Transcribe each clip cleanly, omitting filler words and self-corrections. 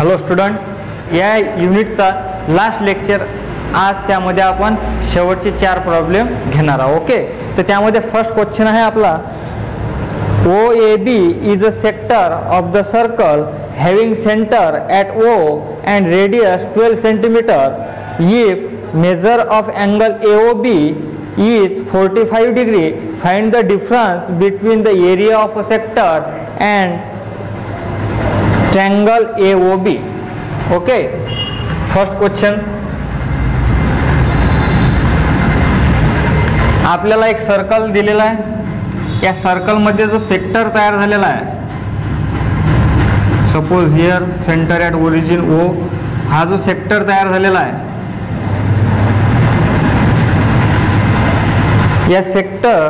Hello student, या युनिटचा last lecture आज त्यामध्ये आपण शेवटचे 4 प्रॉब्लेम घेणार आहोत. ओके, तर त्यामध्ये फर्स्ट क्वेश्चन आहे आपला OAB is a sector of the circle having center at O and radius 12 cm. If measure of angle AOB is 45 degree, find the difference between the area of a sector and triangle AOB. Okay, first question. आपल्याला एक circle दिलेला आहे. या circle मध्ये जो sector तयार झालेला आहे, suppose here centre at origin O, हा जो सेक्टर तयार झालेला आहे, या सेक्टर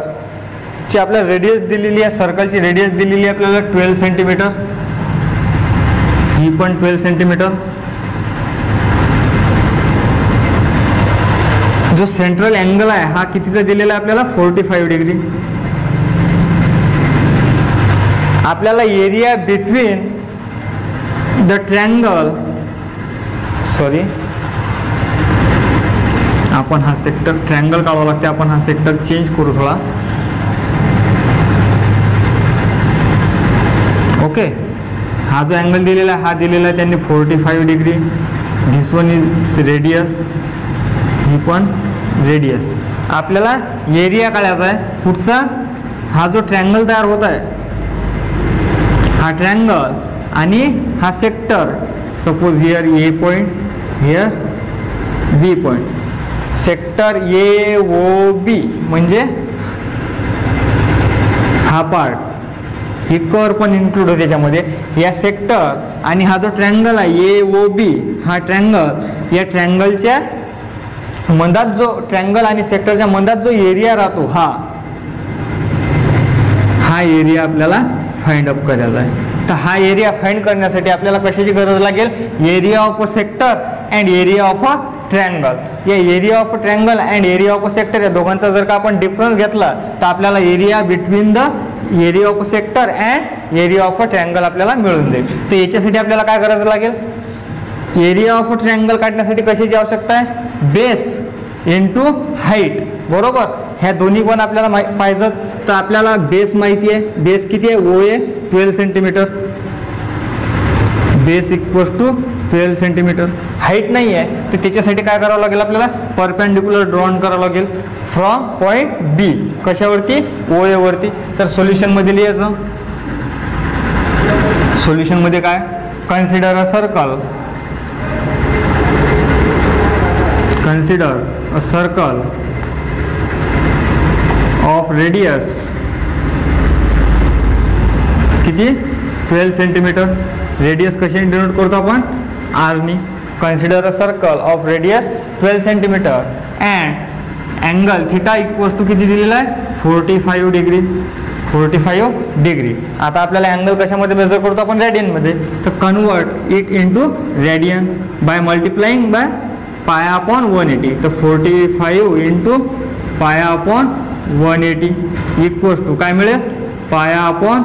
ची आपल्याला रेडियस दिलेली आहे, सर्कलची रेडियस दिलेली आहे आपल्याला 12 सेंटीमीटर, ही पण 12 सेंटीमीटर. जो सेंट्रल अँगल आहे हा कितीचा दिलेला आहे आपल्याला 45 डिग्री. आपल्याला area between the triangle, sorry आपण हा सेक्टर ट्रायंगल काढावा लागते, आपण हा सेक्टर चेंज करू थोडा. ओके, हा जो अँगल दिलेला आहे हा दिलेला आहे त्यांनी 45 degree. This one is radius, ही पण रेडियस. आपल्याला एरिया काढायचा आहे. पुढचा हा जो ट्रायंगल तयार होत आहे, हा ट्रायंगल आणि हा sector, suppose here A point, here B point, sector AOB म्हणजे हा पार्ट, ही कर्व पण इन्क्लूड होते त्याच्यामध्ये. या सेक्टर आणि हा जो ट्रायंगल आहे AOB, हा ट्रायंगल, या ट्रायंगलच्या मधात जो ट्रायंगल आणि सेक्टरच्या मधात जो एरिया राहतो, हा एरिया आपल्याला फाइंड अप करायचा आहे. तर हा एरिया फाइंड करण्यासाठी आपल्याला कशाची गरज लागेल? Area of a sector and area of a triangle. या area of a triangle and area of a sector या दोघांचा जर का आपण डिफरन्स घेतला तर आपल्याला area between the area of a sector and area of a triangle आपल्याला मिळून जाईल. तर याच्यासाठी आपल्याला काय गरज लागेल? एरिया ऑफ अ ट्रायंगल काढण्यासाठी कशाची आवश्यकता आहे? Base into height. बरोबर, ह्या दोन्ही पण आपल्याला पाहिजेत. तर आपल्याला बेस माहिती आहे. बेस किती आहे? OA 12 centimetre. Base equals to 12 centimetre. Height नाही आहे तर त्याच्यासाठी काय करावं लागेल? आपल्याला परपेंडिक्युलर ड्रॉन करावं लागेल फ्रॉम पॉईंट B. कशावरती? OA वरती. तर सोल्युशन मध्ये लिहायचं. सोल्युशन मध्ये काय? Consider a circle, consider a circle of radius किती? 12 सेंटीमीटर. रेडियस कशी डिनोट करतो आपण? R नी. Consider a circle of radius 12 centimetre and angle theta equals to किती दिलेला आहे? 45 डिग्री. 45 डिग्री. आता आपल्याला अँगल कशामध्ये मेजर करतो आपण? रेडियन मध्ये. तर convert it into radian by multiplying by pi upon 180. तर 45 into pi upon 180 equals to काय मिळेल? Pi upon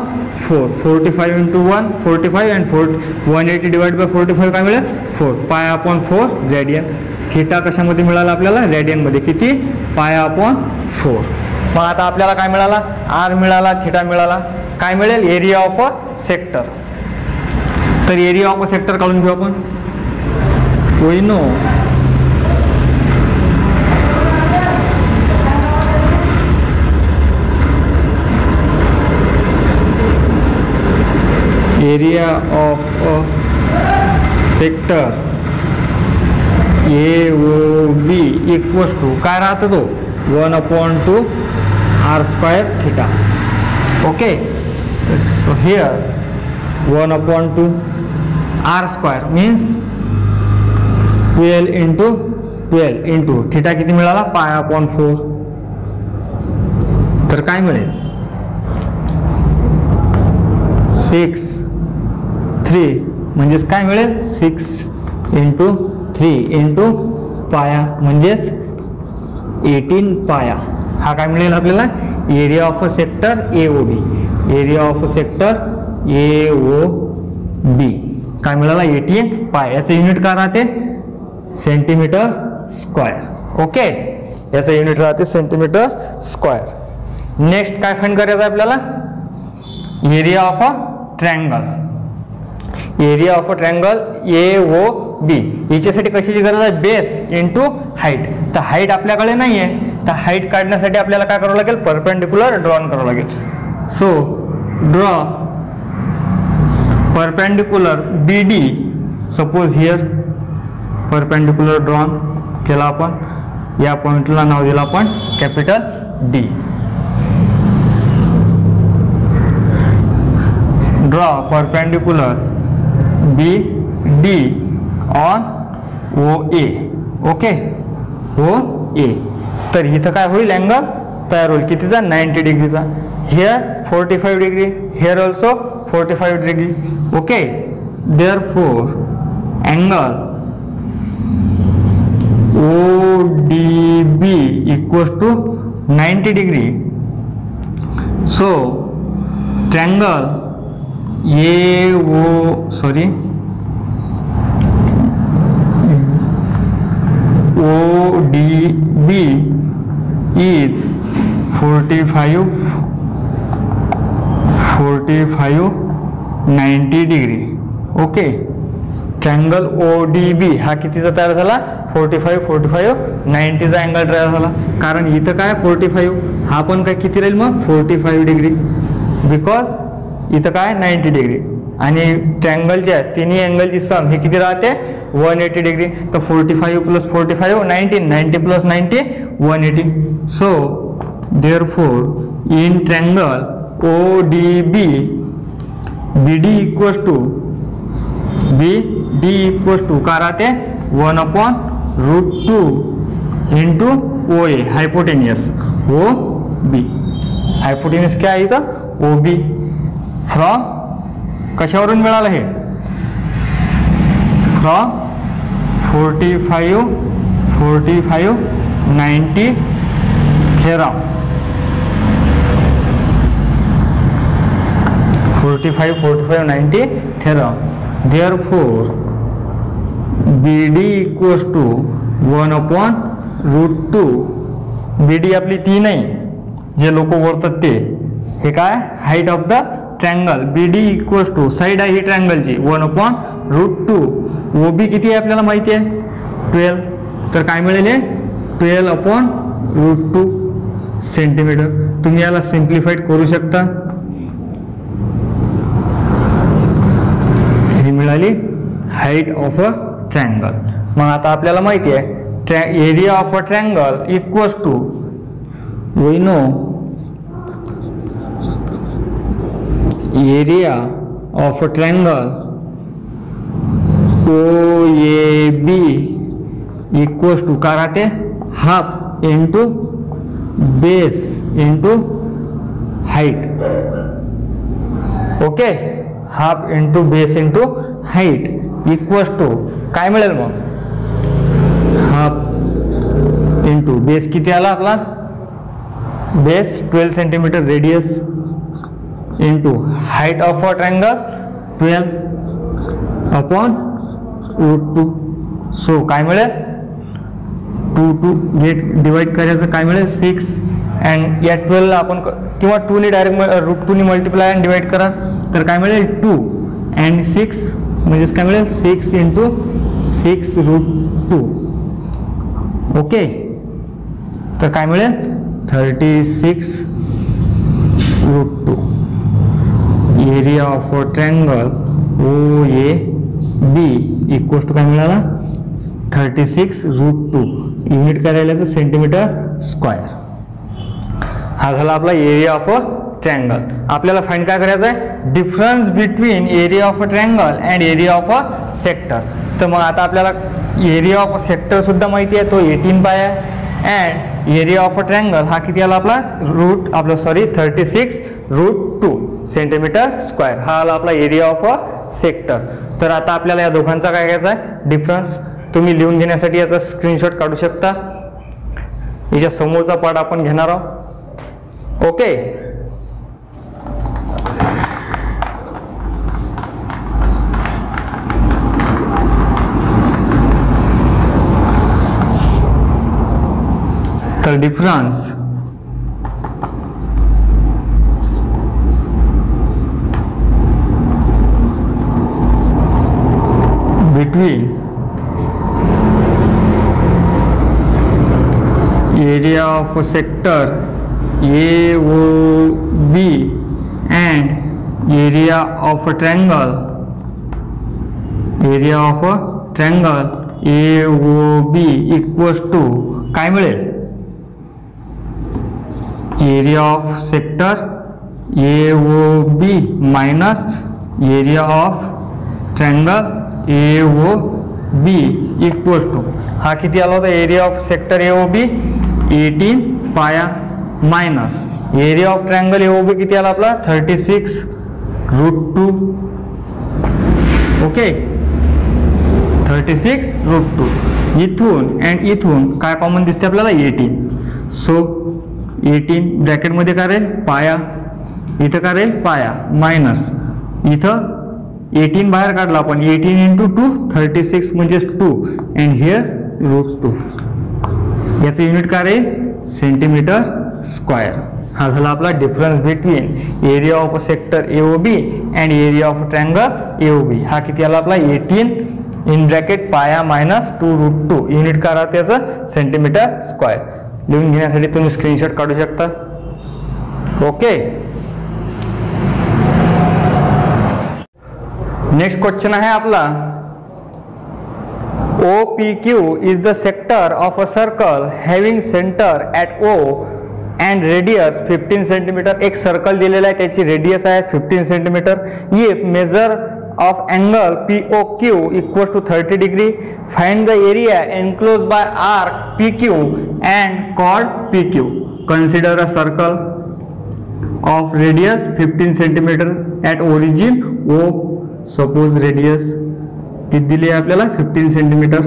4. 45 into 1 45 and 180 divide by 45 काय मिळेल? 4. Pi upon 4 radian. थिटा कशामध्ये मिळाला आपल्याला? रेडियनमध्ये. किती? Pi upon 4. मग आता आपल्याला काय मिळाला? R मिळाला, थिटा मिळाला. काय मिळेल? Area of a sector. तर एरिया ऑफ अ सेक्टर काढून घेऊ आपण. We know area of a sector AOB equals to काय राहतो? तो 1/2 R² theta. Okay, so here 1/2 R² means 12 into 12 into theta किती मिळाला? Pi upon 4. तर काय मिळेल? 6 3 म्हणजेच काय मिळेल? 6 इंटू 3 इंटू पाया म्हणजेच 18 पाया. हा काय मिळेल आपल्याला? Area of a sector AOB. Area of a sector AOB. काय मिळाला 18 पाय. याचं युनिट काय राहते सेंटीमीटर स्क्वेअर. ओके, याचं युनिट राहते सेंटीमीटर स्क्वेअर. नेक्स्ट काय फाइंड करायचं आहे आपल्याला area of a triangle. Area of a triangle AOB याच्यासाठी कशाची गरज आहे बेस इंटू हाईट. तर हाईट आपल्याकडे नाही आहे, तर हाईट काढण्यासाठी आपल्याला काय करावं लागेल परपेंडिक्युलर ड्रॉन करावं लागेल. So draw perpendicular BD. Suppose here perpendicular drawn केला आपण, या पॉइंटला नाव दिलं आपण capital D. Draw perpendicular BD on OA. Okay, OA. तर इथं काय होईल अँगल तयार होईल कितीचा 90 डिग्रीचा. Here 45 degree, here also 45 degree. Okay, therefore angle ODB equals to 90 degree. So triangle ODB is 45 90 degree. Okay, triangle ODB हा कितीचा तयार झाला 45 90चा अँगल तयार झाला. कारण इथं काय 45, हा पण काय किती राहील मग 45 डिग्री, बिकॉज इथं काय 90 डिग्री. आणि ट्रायंगलच्या तिन्ही अँगलची सम हे किती राहते 180 डिग्री. तर 45 plus 45 90, 90 plus 90 180. So therefore in triangle ODB BD equals to काय राहते 1/√2 into OA hypotenuse OB. Hypotenuse काय आहे इथं OB. फ्रॉम कशावरून मिळालं हे from 45 90 theorem. 45 90 theorem. Therefore BD equals to 1/√2. BD आपली ती नाही, जे लोक बोलतात ते. हे काय height of the triangle. BD equals to side आहे ही ट्रायंगलची 1/√2. OB किती आहे आपल्याला माहिती आहे 12. तर काय मिळेल 12/√2 सेंटीमीटर. तुम्ही याला सिम्प्लिफाईड करू शकता. ही मिळाली हाईट ऑफ अ ट्रायंगल. मग आता आपल्याला माहिती आहे area of a triangle equals to we know area of a triangle OAB equals to काय राहते half into base into height. Okay, half into base into height equals to काय मिळेल मग हाफ इंटू बेस किती आला आपला base 12 centimetre radius into height of a triangle 12/√2. So काय मिळेल 2 गेट डिवाइड करायचं काय मिळेल 6. अँड या 12 ला आपण किंवा 2 ने डायरेक्ट √2 ने मल्टिप्लाय अँड डिवाइड करा तर काय मिळेल 2 अँड 6 म्हणजेच काय मिळेल 6 इंटू 6√2. ओके, तर काय मिळेल 36√2. Area of a triangle OAB equals to काय मिळाला 36√2. युनिट करायला सेंटीमीटर स्क्वेअर. हा झाला आपला एरिया ऑफ अ ट्रायंगल. आपल्याला फाइंड काय करायचं आहे difference between area of a triangle and area of a sector. तर मग आता आपल्याला एरिया ऑफ अ सेक्टर सुद्धा माहिती आहे, तो 18 पाय आहे. And area of a triangle हा किती आला आपला 36√2 सेंटीमीटर स्क्वेअर. हा आला आपला एरिया ऑफ अ सेक्टर. तर आता आपल्याला या दोघांचा काय घ्यायचा आहे डिफरन्स. तुम्ही लिहून घेण्यासाठी याचा स्क्रीनशॉट काढू शकता. याच्या समोरचा पार्ट आपण घेणार आहोत. ओके, तर difference between area of a sector AOB and area of a triangle AOB equals to काय मिळेल? Area of sector AOB minus area of triangle AOB equals to हा किती आला होता? एरिया ऑफ सेक्टर AOB 18 पाया minus area of triangle AOB किती आला आपला? 36√2. ओके, 36√2. इथून अँड इथून काय कॉमन दिसते आपल्याला? 18. सो 18 ब्रॅकेटमध्ये काय राहील? पाया. इथं काय राहील? पाया मायनस इथं 18 बाहेर काढला आपण. 18 इंटू 2 36 म्हणजे 2 अँड हिअर √2. याचं युनिट काय राहील? Centimetre square. हा झाला आपला difference between area of sector AOB and area of triangle AOB. हा किती आला आपला? 18 इन ब्रॅकेट पाया मायनस 2√2. युनिट काय राहते याचं? Centimetre square. लिहून घेण्यासाठी तुम्ही स्क्रीनशॉट काढू शकता. ओके, नेक्स्ट क्वेश्चन आहे आपला OPQ is the sector of a circle having center at O and radius 15 cm. एक सर्कल दिलेला आहे, त्याची रेडियस आहे 15 cm. If measure of angle POQ equals to 30 degree, find the area enclosed by arc PQ and chord PQ. Consider a circle of radius 15 cm at origin O. Suppose radius किती दिली आहे आपल्याला? 15 centimetre.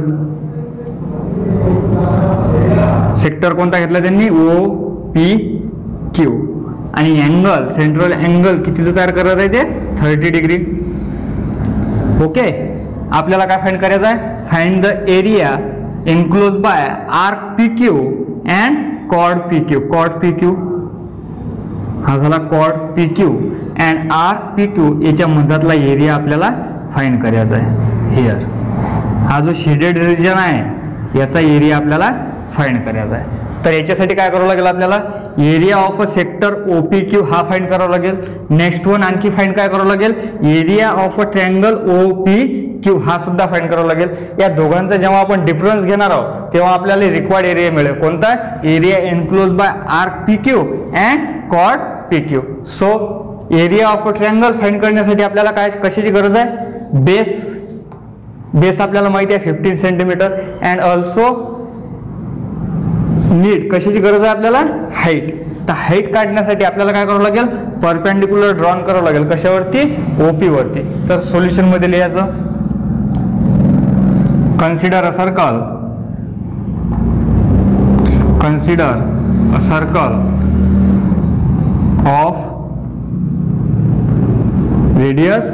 Sector कोणता घेतला त्यांनी? OPQ. आणि angle, central angle कितीचं तयार करत आहे ते? 30 डिग्री. ओके, आपल्याला काय फाइंड करायचं आहे? Find the area enclose by arc PQ and chord PQ. Chord PQ हा झाला chord PQ and arc PQ. याच्या मधातला एरिया आपल्याला फाइंड करायचा आहे. हिअर हा जो शेडेड रिजन आहे याचा एरिया आपल्याला फाइंड करायचा आहे. तर याच्यासाठी काय करावं लागेल आपल्याला? Area of a sector OPQ हा फाइंड करावा लागेल. नेक्स्ट वन आणखी फाइंड काय करावं लागेल? Area of a triangle OPQ हा सुद्धा फाइंड करावा लागेल. या दोघांचा जेव्हा आपण डिफरन्स घेणार आहोत तेव्हा आपल्याला रिक्वायर्ड एरिया मिळेल. कोणता? Area enclose by arc PQ and chord PQ. So area of a triangle find करण्यासाठी आपल्याला काय कशाची गरज आहे? बेस आपल्याला माहिती आहे 15 सेंटीमीटर. अँड ऑल्सो नीड कशाची गरज आहे आपल्याला? हाईट. तर हाईट काढण्यासाठी आपल्याला काय करावं लागेल? परपेंडिक्युलर ड्रॉन करावं लागेल. कशावरती? OP वरती. तर सोल्युशन मध्ये लिहायचं, consider a circle of radius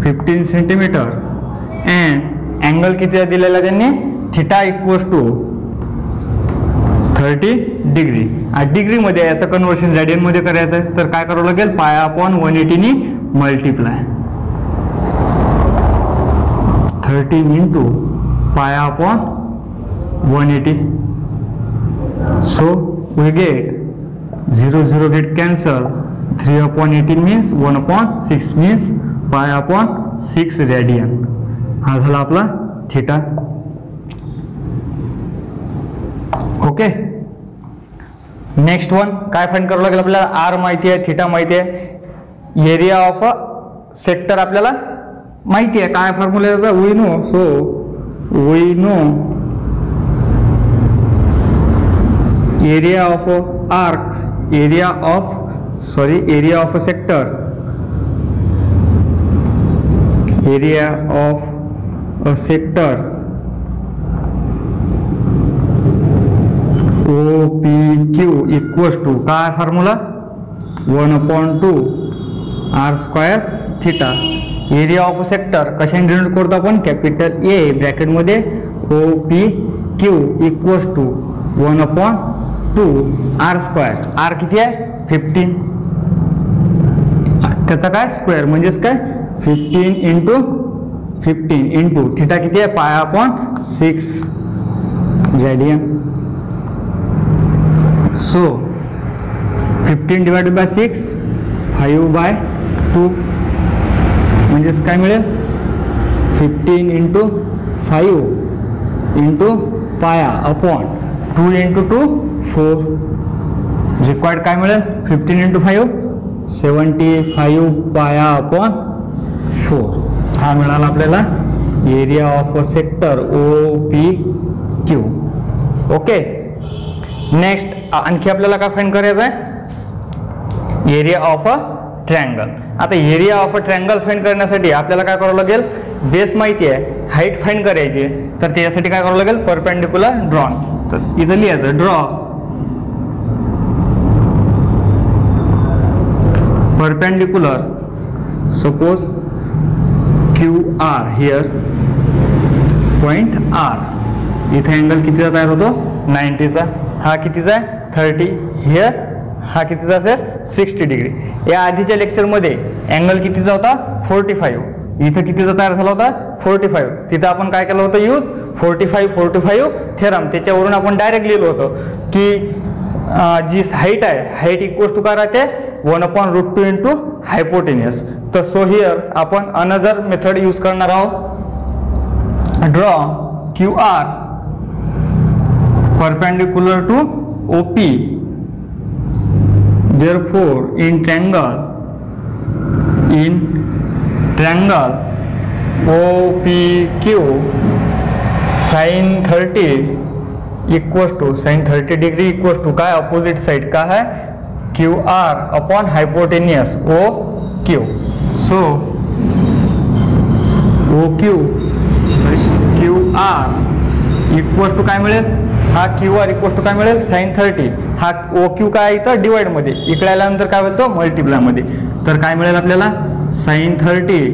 15 centimetre and angle किती दिलेला त्यांनी? Theta equals to 30 degree. Degree मध्ये याचं कन्वर्शन रेडियन मध्ये करायचं आहे. तर काय करावं लागेल? पाया अपॉन 180 नी multiply 30 into pi upon 180. So we get 0 get cancel. 3/18 means 1/6 means pi upon 6 radian. हा झाला आपला थिटा. ओके, नेक्स्ट वन काय फाइंड करावं लागेल आपल्याला? आर माहिती आहे, थिटा माहिती आहे, एरिया ऑफ अ सेक्टर आपल्याला माहिती आहे. काय फॉर्म्युला याचा? We know. So we know area of arc, area of a sector, area of a sector OPQ equals to काय formula? 1/2 r square theta. Area of sector कशाने denote करतो आपण? Capital A bracket मध्ये OPQ equals to 1/2 to r square. R किती आहे 15, त्याचा काय square म्हणजेच काय 15 इंटू 15 इंटू थिटा किती आहे pi upon 6 radian. So 15 divided by 6 5/2 म्हणजेच काय मिळेल 15 into 5 into pi upon 2 into 2 4. Required काय मिळेल 15 इंटू 5 75 पाया अपॉन 4. हा मिळाला आपल्याला area of a sector OPQ. Okay. Next आणखी आपल्याला काय फाइंड करायचं आहे एरिया ऑफ अ ट्रायंगल. आता area of a triangle find करण्यासाठी आपल्याला काय करावं लागेल बेस माहिती आहे हाईट फाइंड करायची तर त्याच्यासाठी काय करावं लागेल परपेंडिक्युलर ड्रॉन. तर इथं लिहायचं draw perpendicular, suppose QR here, point R. इथे अँगल कितीचा तयार होतो 90चा. हा कितीचा आहे 30. हिअर हा कितीचा असेल 60 डिग्री. या आधीच्या लेक्चरमध्ये अँगल कितीचा होता 45. इथं कितीचा तयार झाला होता 45. तिथं आपण काय केलं होतं यूज 45 थेरम. त्याच्यावरून आपण डायरेक्ट लिहिलं होतं की जी हाईट आहे हाईट इक्वल्स टू काय राहते 1/√2 इंटू हायपोटेनियस. तर सो हिअर आपण अनदर मेथड यूज करणार आहोत. Draw QR perpendicular to OP. Therefore in triangle OPQ sin 30 equals to sin 30 degree equals to काय अपोजिट साइड का है QR upon hypotenuse OQ. So OQ QR equals to काय मिळेल हा QR equals to काय मिळेल sin 30. हा OQ काय इथं डिवाइड मध्ये इकडे आल्यानंतर काय होईल तो मल्टिप्लाय मध्ये. तर काय मिळेल आपल्याला sin 30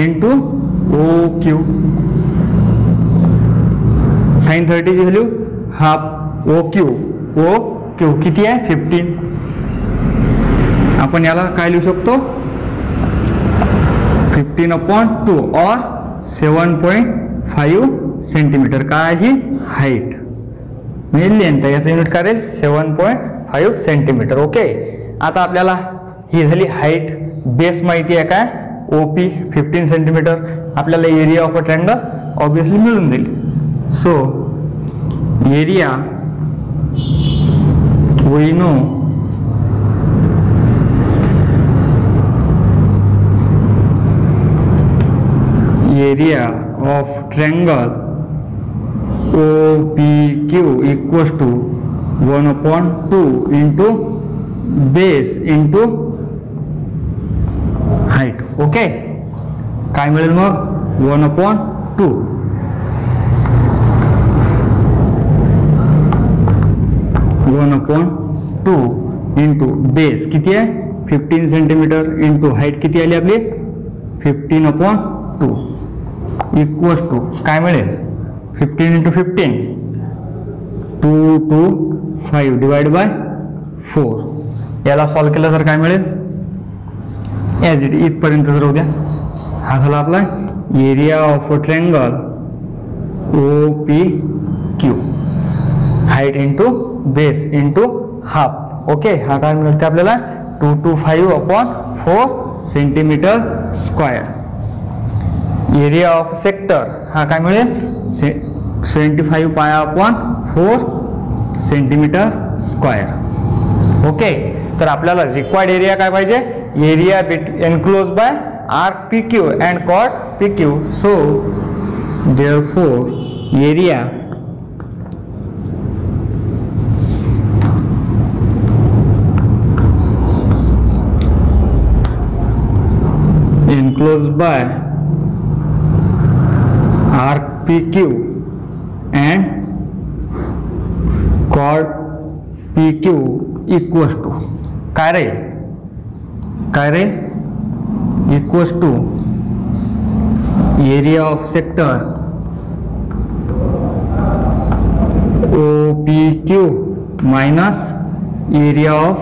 इंटू OQ. sin 30 ची व्हॅल्यू हा OQ किती आहे 15. आपण याला काय लिहू शकतो 15/2 और 7.5 सेंटीमीटर. काय ही हाईट म्हणजे लेंथ याचं युनिट काय राहील 7.5 सेंटीमीटर. ओके. आता आपल्याला ही झाली हाईट. बेस माहिती आहे काय OP 15 सेंटीमीटर. आपल्याला area of a triangle obviously मिळून जाईल. So area we know area of triangle OPQ equals to 1/2 into base into height. Okay. काय मिळेल मग 1/2 1/2 इंटू बेस किती आहे 15 सेंटीमीटर इंटू हाईट किती आली आपली 15/2 इक्वल्स टू काय मिळेल 15 इंटू 15 2 2 5 डिवाइड बाय 4. याला सॉल्व केलं तर काय मिळेल ॲज इट इथपर्यंत राहू द्या. हा झाला आपला area of a triangle OPQ. Height into base into half. Okay. हा काय मिळते आपल्याला 225/4 centimetre square. Area of sector हा काय मिळेल 75 पाया/4 सेंटीमीटर स्क्वायर. ओके. तर आपल्याला रिक्वायर्ड एरिया काय पाहिजे area enclose by RPQ and कॉट PQ. So therefore area enclosed by RPQ and chord PQ equals to काय राहील equals to area of sector OPQ minus area of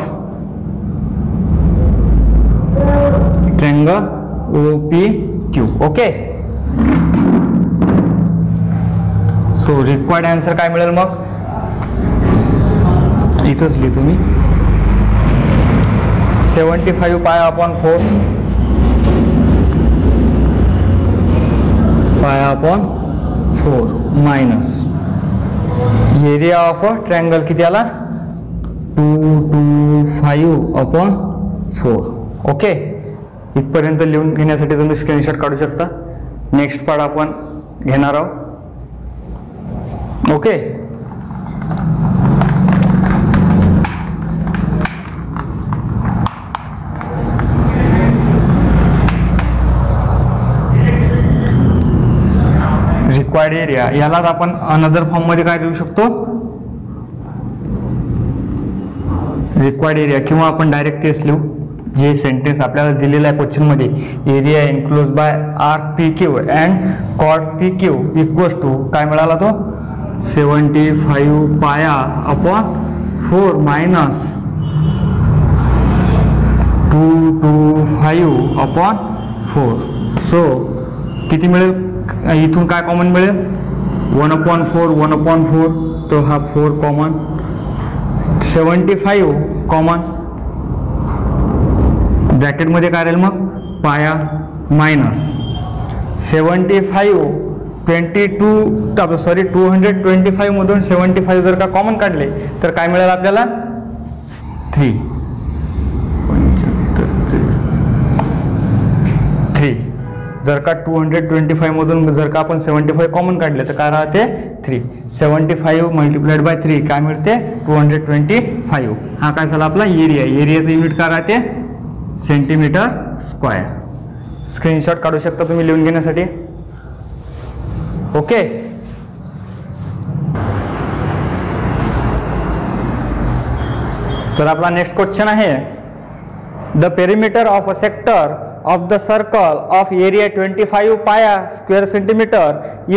triangle OPQ. Okay, so required answer काय मिळेल मग, इथंच लिहितो मी, 75 pi upon 4 minus area of triangle किती आला 225 upon 4. Okay, इथपर्यंत लिहून घेण्यासाठी तुम्ही स्क्रीनशॉट काढू शकता. नेक्स्ट पार्ट आपण घेणार आहोत. ओके, रिक्वायर्ड एरिया यालाच आपण अनदर फॉर्म मध्ये काय देऊ शकतो, रिक्वायर्ड एरिया, किंवा आपण डायरेक्ट तेच लिहू जे सेंटेन्स आपल्याला दिलेला आहे क्वेश्चन मध्ये, area enclose by RPQ and कॉट PQ इक्वल्स टू काय मिळाला तो 75 पाया अपॉन 4 मायनस 225 अपॉन 4. सो किती मिळेल, इथून काय कॉमन मिळेल 1/4 तो हा 4 कॉमन, 75 कॉमन, ब्रॅकेट मध्ये काय राहील मग पाया मायनस 75 225 मधून 75 जर का कॉमन काढले तर काय मिळेल आपल्याला 3. जर का 225 मधून जर का आपण 75 कॉमन काढले तर काय राहते 3. 75 मल्टिप्लाइड बाय 3 काय मिळते 225. हा काय झाला आपला एरिया. एरियाचं युनिट काय राहते सेंटीमीटर स्क्वेअर. स्क्रीनशॉट काढू शकता तुम्ही लिहून घेण्यासाठी. ओके, तर आपला नेक्स्ट क्वेश्चन आहे the perimeter of a sector of the circle of area 25 paya square centimeter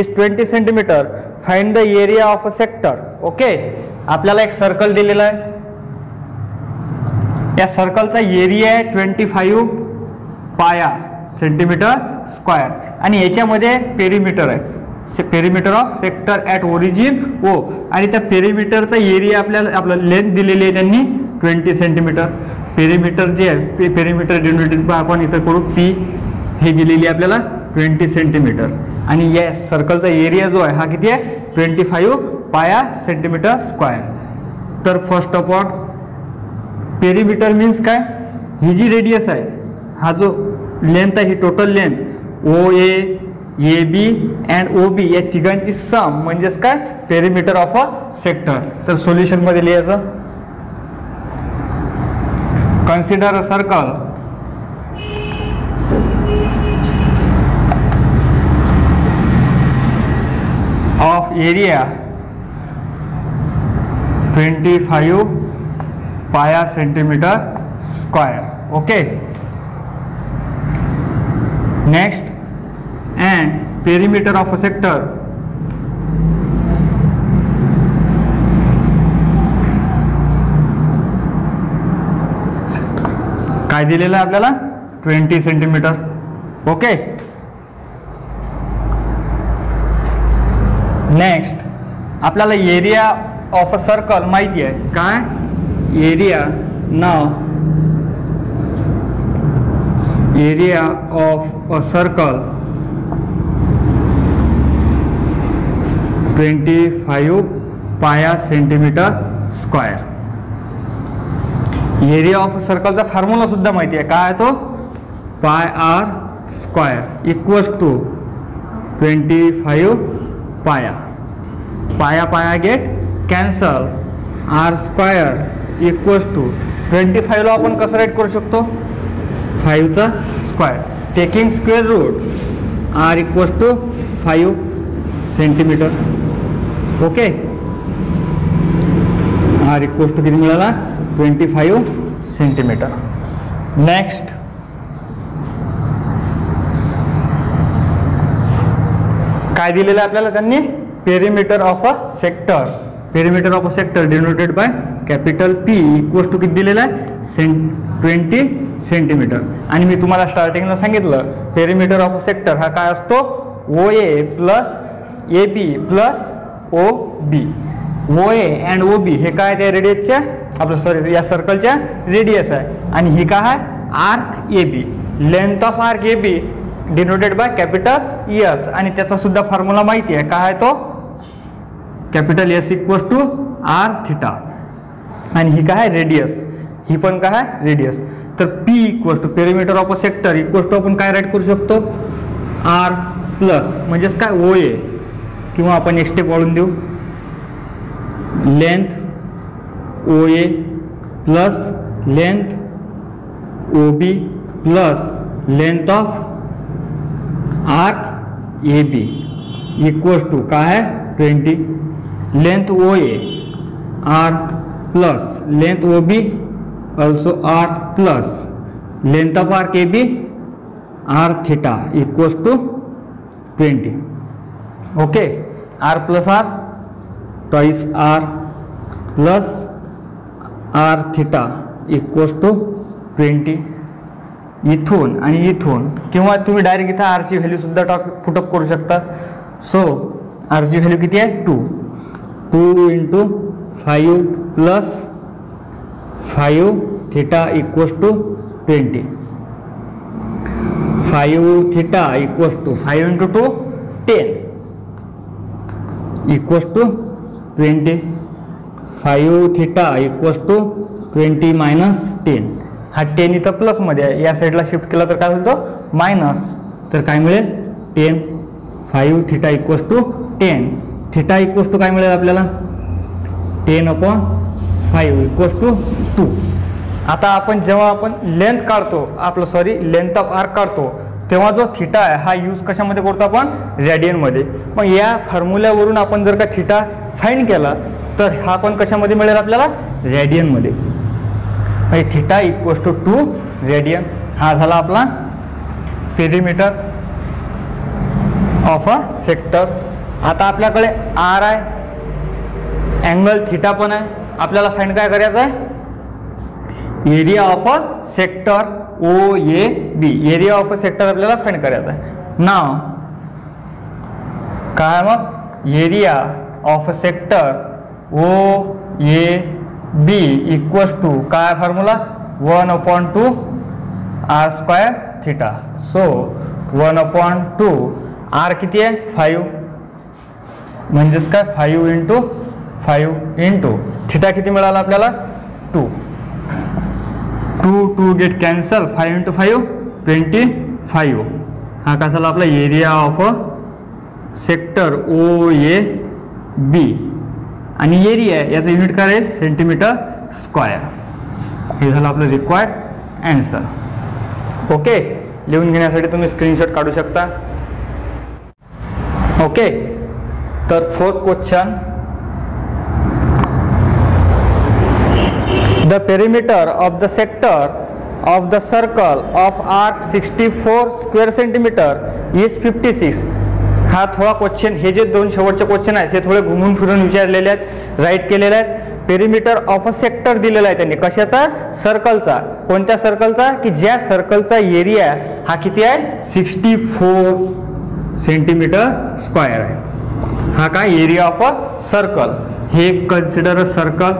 is 20 centimeter. Find the area of a sector. Okay, आपल्याला एक सर्कल दिलेला आहे, या सर्कलचा एरिया आहे 25 पाया सेंटीमीटर स्क्वेअर आणि याच्यामध्ये पेरिमीटर आहे, perimeter of sector at origin O, आणि त्या पेरिमीटरचा एरिया आपल्याला लेंथ दिलेली आहे त्यांनी 20 सेंटीमीटर. पेरिमीटर जे आहे पेरिमीटर डिनोटेड बाय आपण इथं करू P, हे दिलेली आहे आपल्याला 20 सेंटीमीटर, आणि या सर्कलचा एरिया जो आहे हा किती आहे 25 पाया सेंटीमीटर स्क्वेअर. तर first of all perimeter means काय, ही जी रेडियस आहे, हा जो लेंथ आहे ही total length OA AB and OB या तिघांची सम म्हणजेच काय पेरिमीटर ऑफ अ सेक्टर. तर सोल्युशन मध्ये लिहायचं, consider a circle of area 25 pi centimetre square. Okay, next and perimeter of a sector काय दिलेलं आहे आपल्याला 20 सेंटीमीटर. ओके, नेक्स्ट आपल्याला एरिया ऑफ अ सर्कल माहिती आहे काय, एरिया नाव area of a circle 25 pi centimetre square. Area of सर्कलचा फॉर्म्युला सुद्धा माहिती आहे, काय तो पाय R square equals to 25 pi, pi pi get cancel, R square equals to 25 ला आपण कसं राईट करू शकतो 5 चा square, taking square root R equals to 5 centimetre. Okay, R equals to किती मिळाला 25 सेंटीमीटर. नेक्स्ट काय दिलेलं आहे आपल्याला त्यांनी perimeter of a sector, perimeter of a sector denoted by capital P equals to किती दिलेला आहे 20 सेंटीमीटर. आणि मी तुम्हाला स्टार्टिंगला सांगितलं पेरिमीटर ऑफ सेक्टर हा काय असतो O A plus A B plus O B. O A and O B हे काय त्या रेडियसच्या आपलं सॉरी या सर्कलच्या रेडियस आहे आणि ही काय आहे arc A B. Length of arc A B denoted by capital S आणि त्याचा सुद्धा फॉर्म्युला माहिती आहे काय आहे तो capital S equals to r theta. आणि ही काय आहे रेडियस ही पण काय आहे रेडियस. तर P equals to perimeter of a sector equals to आपण काय राईट करू शकतो आर प्लस म्हणजेच काय ओ ए किंवा आपण एक स्टेप वाढून देऊ length O A plus length O B plus length of arc A B equals to काय है 20. Length O A R plus length O B also R plus length of arc A B R theta equals to 20. Okay R plus R twice R plus R theta equals to 20. इथून आणि इथून किंवा तुम्ही direct इथं आरची value सुद्धा put up करू शकता. So आरची value किती आहे 2 into 5 plus 5 theta equals to 20. 5 theta equals to 5 into 2 10 equals to 20. 5 theta equals to 20 minus 10. हा 10 इथं प्लसमध्ये आहे या साईडला शिफ्ट केला तर काय होईल तो मायनस तर काय मिळेल 10. 5 theta equals to 10 theta equals to काय मिळेल आपल्याला 10/5 इक्वल्स टू 2. आता आपण जेव्हा आपण लेंथ काढतो आपलं सॉरी लेंथ ऑफ आर्क काढतो तेव्हा जो थीटा आहे हा यूज कशामध्ये करतो आपण रेडियनमध्ये. मग या फॉर्म्युल्यावरून आपण जर का थीटा फाइंड केला तर हा पण कशामध्ये मिळेल आपल्याला रेडियनमध्ये. म्हणजे थीटा इक्वल्स टू 2 रेडियन. हा झाला आपला पेरिमीटर ऑफ अ सेक्टर. आता आपल्याकडे आर आहे अँगल थीटा पण आहे. आपल्याला फाइंड काय करायचं आहे area of a sector O A B. Area of a sector आपल्याला फाइंड करायचा आहे. नाव काय मग area of a sector O A B equals to काय formula 1/2 r square theta. So 1/2 r किती आहे 5 म्हणजेच काय 5 इंटू 5 इंटू थीटा किती मिळाला आपल्याला 2. 2 गेट कॅन्सल 5 इंटू 5 25. हा काय झाला आपला area of a sector O A B आणि एरिया याचं युनिट काय राहील सेंटीमीटर स्क्वायर. हे झालं आपलं रिक्वायर्ड आन्सर. ओके लिहून घेण्यासाठी तुम्ही स्क्रीनशॉट काढू शकता. ओके तर 4th question the perimeter of the sector of the circle of arc 64 square centimetre is 56. हा थोडा क्वेश्चन हे जे 2 शेवटचे क्वेश्चन आहेत हे थोडे घुमून फिरून विचारलेले आहेत राईट केलेले आहेत. पेरिमीटर ऑफ अ सेक्टर दिलेला आहे त्यांनी कशाचा सर्कलचा. कोणत्या सर्कलचा की ज्या सर्कलचा एरिया हा किती आहे 64 सेंटीमीटर स्क्वायर आहे. हा काय एरिया ऑफ अ सर्कल. हे consider a circle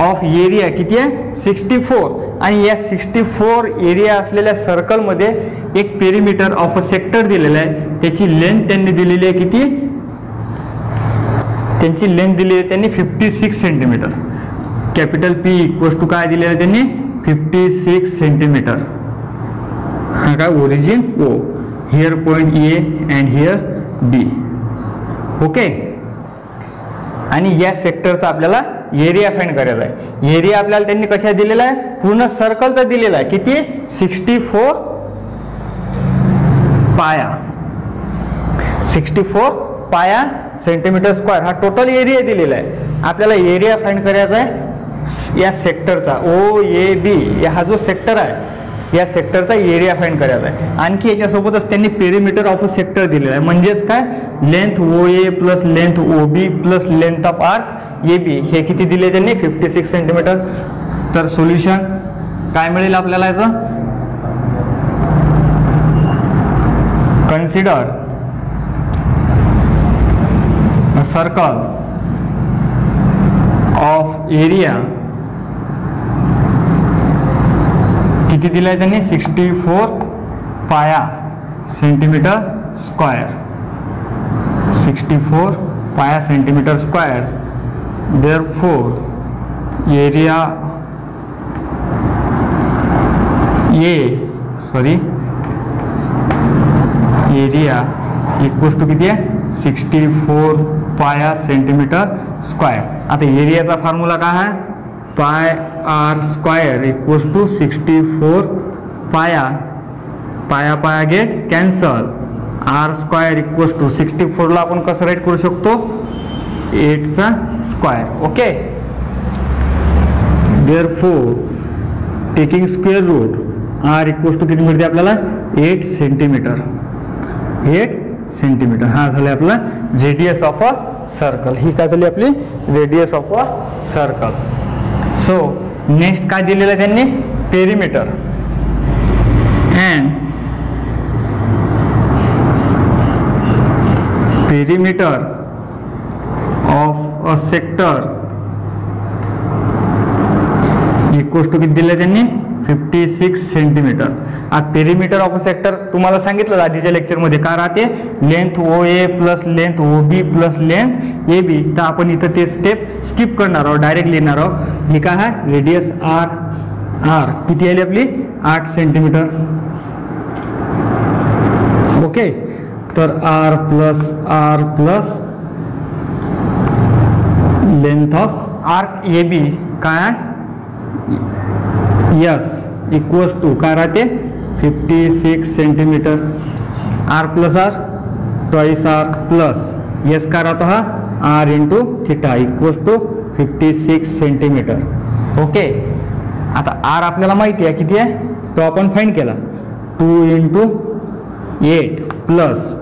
of area किती आहे 64 आणि या 64 एरिया असलेल्या सर्कलमध्ये एक पेरिमीटर ऑफ अ सेक्टर दिलेला आहे. त्याची लेंथ त्यांनी दिलेली आहे किती त्यांची लेंथ दिली आहे त्यांनी 56 centimetre. Capital P equals to काय दिलेलं आहे त्यांनी 56 सेंटीमीटर. हा काय origin O here point A and here B. Okay आणि या सेक्टरचा आपल्याला एरिया फाइंड करायचा आहे. एरिया आपल्याला त्यांनी कशा दिलेला आहे पूर्ण सर्कलचा दिलेला आहे किती 64 पाया 64 पाया सेंटीमीटर स्क्वायर हा टोटल एरिया दिलेला आहे. आपल्याला एरिया फाइंड करायचा आहे या सेक्टरचा ओ ए बी. हा जो सेक्टर आहे या सेक्टरचा एरिया फाइंड करायचा आहे. आणखी याच्यासोबतच त्यांनी पेरिमीटर ऑफ अ सेक्टर दिलेलं आहे. म्हणजेच काय, length O A plus length O B plus length of arc A B हे किती दिले त्यांनी, 56 सेंटीमीटर. तर सोल्युशन काय मिळेल आपल्याला याचं, consider a circle of area किती दिलाय त्यांनी, 64 pi centimetre square, 64 pi centimetre square. Therefore area area equals to किती आहे, 64 पाया सेंटीमीटर स्क्वायर. आता एरियाचा फॉर्म्युला काय आहे, पाय R square equals to 64 pi, pi pi get cancel, r square equals to 64ला आपण कसं राईट करू शकतो, 8चा square. Okay. Therefore taking square root r equals to किती मिळते आपल्याला, 8 सेंटीमीटर, 8 सेंटीमीटर. हा झाले आपला रेडियस ऑफ अ सर्कल. ही काय झाली आपली radius of a circle. So next काय दिलेलं आहे त्यांनी, perimeter and perimeter of a sector equals to किती दिले त्यांनी, 56 सेंटीमीटर. आता पेरिमीटर ऑफ अ सेक्टर तुम्हाला सांगितलं आधीच्या लेक्चरमध्ये काय राहते, length O A plus length O B plus length A B. तर आपण इथं ते स्टेप स्किप करणार आहोत, डायरेक्ट लिहिणार आहोत. ही काय आहे, रेडियस आर, आर किती आली आपली, 8 सेंटीमीटर. ओके. तर R plus length of arc A B काय आहे, यस इक्वल्स टू काय राहते, 56 centimetre. R plus R twice R plus S काय राहतो हा, R into theta equals to 56 centimetre. Okay. आता आर आपल्याला माहिती आहे किती आहे, तो आपण फाइंड केला, 2 into 8 plus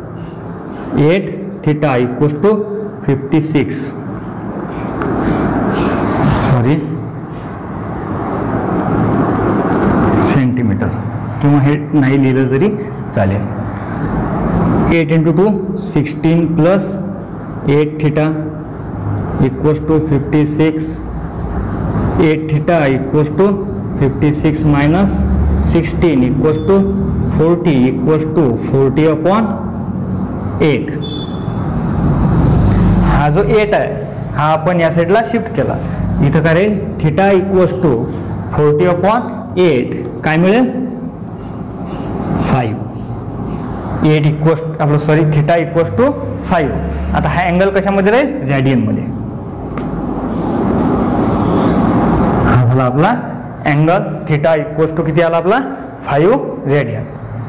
8 theta equals to 56, sorry centimetre, किंवा हे नाही लिहिलं तरी चालेल. 8 into 2 16 plus 8 theta equals to 56, 8 theta equals to 56 minus 16 equals to 40 equals to 40 upon 8. हा जो 8 आहे हा आपण या साईडला शिफ्ट केला, इथं काय राहील, थिटा इक्वल्स टू 40 अपॉन 8 काय मिळेल, 5. 8 इक्वल्स आपलं सॉरी थिटा इक्वल्स टू 5. आता हा अँगल कशामध्ये राहील, रॅडियनमध्ये. हा झाला आपला अँगल, थिटा इक्वल्स टू किती आला आपला, 5 रेडियन.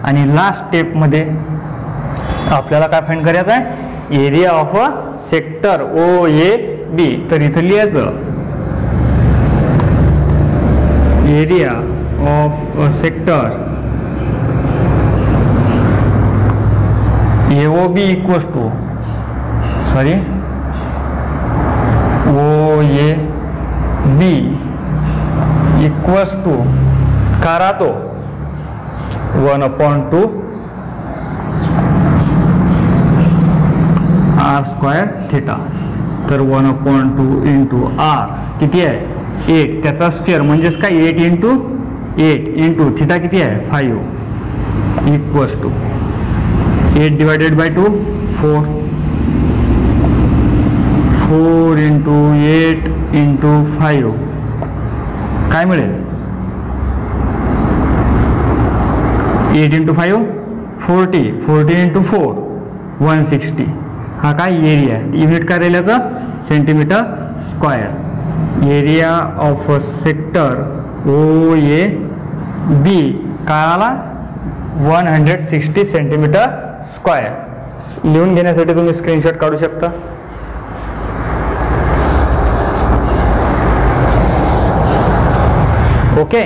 आणि लास्ट स्टेपमध्ये आपल्याला काय फाइंड करायचं आहे, area of a sector O A B. तर इथं लिहायचं area of a sector AOB equals to sorry OAB equals to का राहतो, 1/2 आर स्क्वायर थिटा. तर 1/2 इंटू आर किती आहे, 8, त्याचा स्क्वेअर म्हणजेच काय, 8 इंटू 8 इंटू थिटा किती आहे, 5 equals to 8 divided by 2 4, 4 into 8 into 5 काय मिळेल, 8 इंटू 5 40, 40 इंटू 4 160. हा काय एरिया आहे, युनिट काय राहील याचा, centimetre square. Area of a sector OAB काय आला, 160 सेंटीमीटर स्क्वायर. लिहून घेण्यासाठी तुम्ही स्क्रीनशॉट काढू शकता. ओके.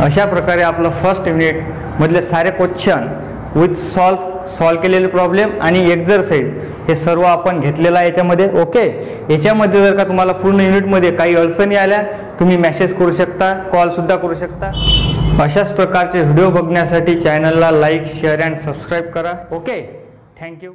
अशा प्रकारे आपलं फर्स्ट युनिटमधले सारे क्वेश्चन विथ सॉल्व केलेले प्रॉब्लेम आणि एक्झरसाइज हे सर्व आपण घेतलेलं आहे याच्यामध्ये. ओके, याच्यामध्ये जर का तुम्हाला पूर्ण युनिटमध्ये काही अडचणी आल्या तुम्ही मेसेज करू शकता, कॉलसुद्धा करू शकता. अशाच प्रकारचे व्हिडिओ बघण्यासाठी चॅनलला लाईक, शेअर अँड सबस्क्राईब करा. Okay, thank you.